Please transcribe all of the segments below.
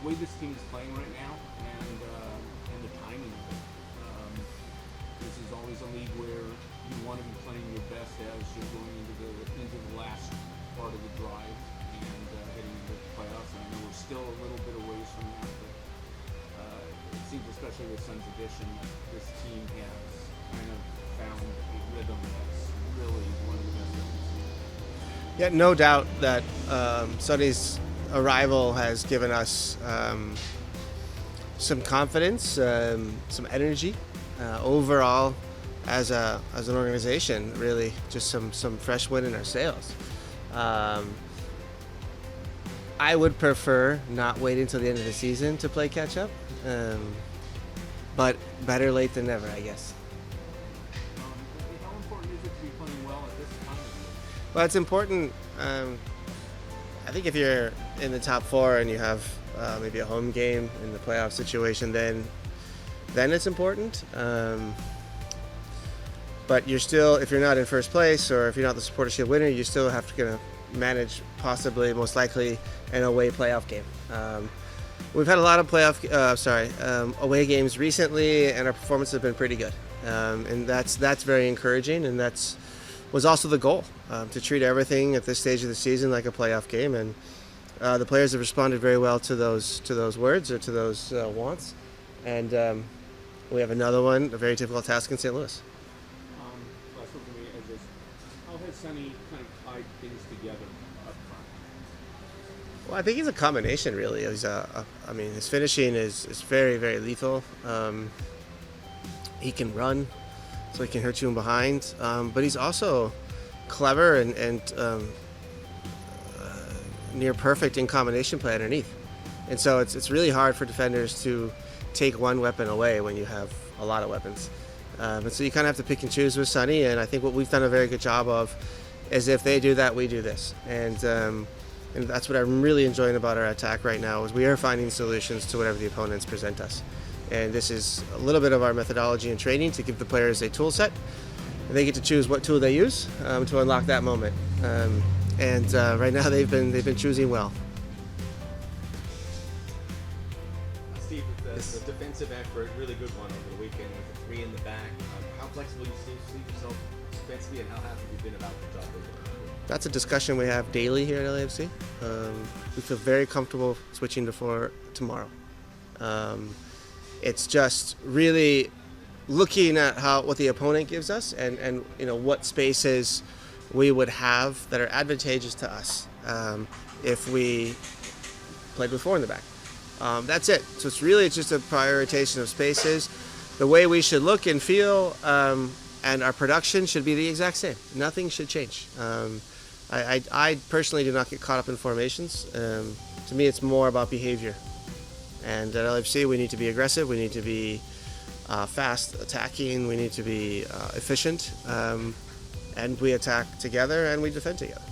the way this team is playing right now, and the timing of it. This is always a league where you want to be playing your best as you're going into the last part of the drive and heading into the playoffs. And I know we're still a little bit away from that, but it seems, especially with Sun's addition, that this team has kind of found a rhythm that's really one of the best that we've seen. Yeah, no doubt that Sonny's arrival has given us some confidence, some energy. Overall, as an organization, really just some fresh wind in our sails. I would prefer not waiting until the end of the season to play catch up, but better late than never, I guess. How important is it to be playing well at this time of year? Well, it's important. I think if you're in the top four and you have maybe a home game in the playoff situation, then it's important. But you're still, if you're not in first place or if you're not the Supporter Shield winner, you still have to manage possibly, most likely, an away playoff game. We've had a lot of away games recently, and our performance has been pretty good, and that's very encouraging, and was also the goal, to treat everything at this stage of the season like a playoff game, and the players have responded very well to those words or to those wants, and we have another one, a very difficult task in St. Louis. Last one for me is this: how has Sonny kind of tied things together up front? Well, I think he's a combination, really. His finishing is very, very lethal. He can run, so he can hurt you in behind. But he's also clever and near perfect in combination play underneath. And so it's really hard for defenders to take one weapon away when you have a lot of weapons. And so you kind of have to pick and choose with Sonny. And I think what we've done a very good job of is if they do that, we do this. And that's what I'm really enjoying about our attack right now is we are finding solutions to whatever the opponents present us. And this is a little bit of our methodology and training to give the players a tool set. And they get to choose what tool they use to unlock that moment. Right now they've been choosing well. Steve, the defensive effort, really good one over the weekend with the three in the back. How flexible you still see yourself defensively, and how happy have you been about the job they've done? That's a discussion we have daily here at LAFC. We feel very comfortable switching to 4 tomorrow. It's just really looking at what the opponent gives us and what spaces we would have that are advantageous to us if we played with 4 in the back. That's it. So it's just a prioritization of spaces. The way we should look and feel and our production should be the exact same. Nothing should change. I personally do not get caught up in formations. To me, it's more about behavior. And at LFC, we need to be aggressive. We need to be fast attacking. We need to be efficient. And we attack together and we defend together.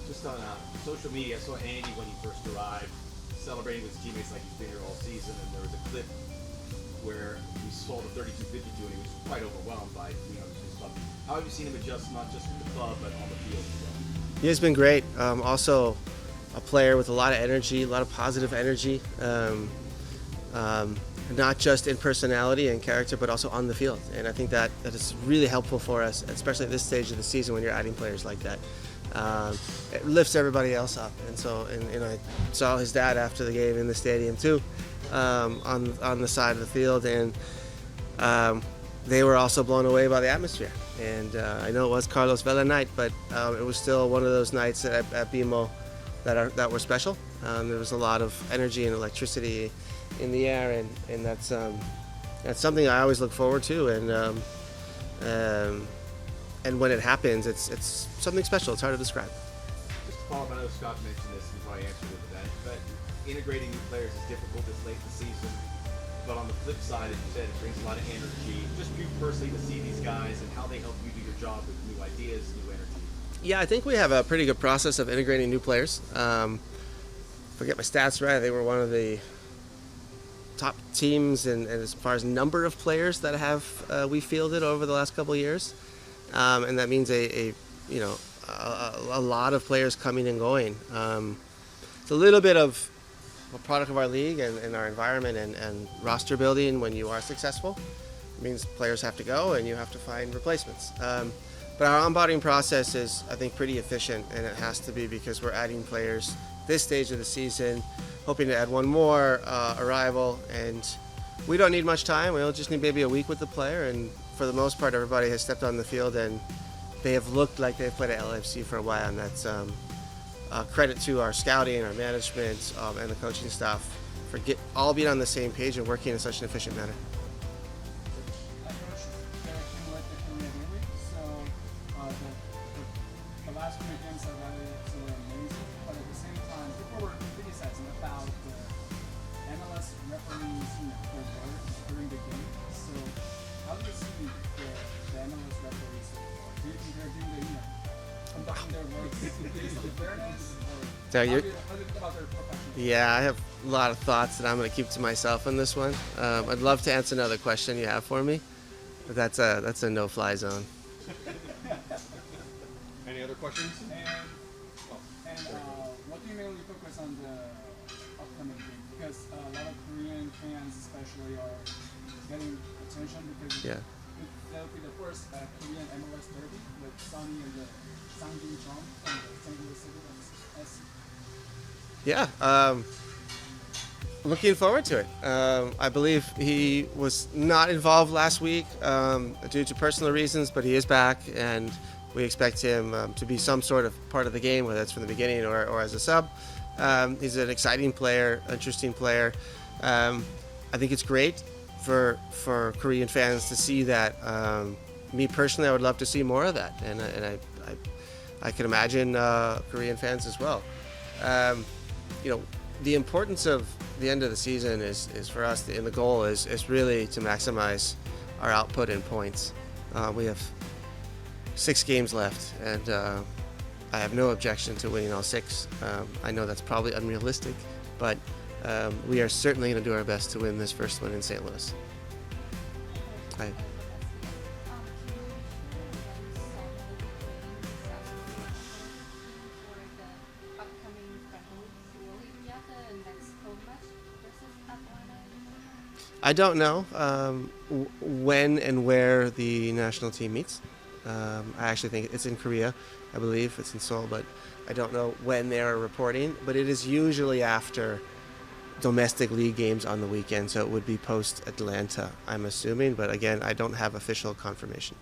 Just on social media, I saw Andy when he first arrived celebrating with his teammates like he's been here all season, and there was a clip where he saw the 32-52 and he was quite overwhelmed by his club. How have you seen him adjust not just with the club but on the field as well? He has been great. Also a player with a lot of energy, a lot of positive energy, not just in personality and character but also on the field. And I think that is really helpful for us, especially at this stage of the season when you're adding players like that. It lifts everybody else up, and I saw his dad after the game in the stadium too, on the side of the field, and they were also blown away by the atmosphere. And I know it was Carlos Vela night, but it was still one of those nights at BMO that were special. There was a lot of energy and electricity in the air, and that's something I always look forward to, and when it happens, it's something special. It's hard to describe. Just to follow up, I know Scott mentioned this before I answered it, but integrating new players is difficult this late in the season. But on the flip side, as you said, it brings a lot of energy. Just you personally to see these guys and how they help you do your job with new ideas, new energy. Yeah, I think we have a pretty good process of integrating new players. If I get my stats right, they were one of the top teams and as far as number of players that we fielded over the last couple of years. And that means a lot of players coming and going. It's a little bit of a product of our league and our environment and roster building. When you are successful, it means players have to go and you have to find replacements. But our onboarding process is, I think, pretty efficient, and it has to be because we're adding players this stage of the season, hoping to add one more arrival, and we don't need much time. We'll just need maybe a week with the player, and for the most part, everybody has stepped on the field and they have looked like they've played at LFC for a while, and that's credit to our scouting, our management, and the coaching staff for all being on the same page and working in such an efficient manner. The last few games are rather sort of amazing, but at the same time, people were criticizing about the MLS referees, their work during the game. So, how do you see the MLS referees? Do you think they're doing conducting their work based on fairness, or So how do you think about their professionalism? Yeah, I have a lot of thoughts that I'm going to keep to myself on this one. I'd love to answer another question you have for me, but that's a no-fly zone. Any other questions? And what do you mainly focus on the upcoming game? Because a lot of Korean fans especially are getting attention because that'll be the first Korean MLS derby with Sonny and the Sangjin Chong from the St. Louis City SC. Yeah, looking forward to it. I believe he was not involved last week due to personal reasons, but he is back, and we expect him to be some sort of part of the game, whether it's from the beginning or as a sub. He's an exciting player, interesting player. I think it's great for Korean fans to see that. Me personally, I would love to see more of that, and I can imagine Korean fans as well. The importance of the end of the season is for us, and the goal is really to maximize our output in points. We have 6 games left, and I have no objection to winning all 6. I know that's probably unrealistic, but we are certainly going to do our best to win this first one in St. Louis. I don't know when and where the national team meets. I actually think it's in Korea. I believe it's in Seoul, but I don't know when they are reporting. But it is usually after domestic league games on the weekend, so it would be post-Atlanta, I'm assuming. But again, I don't have official confirmation.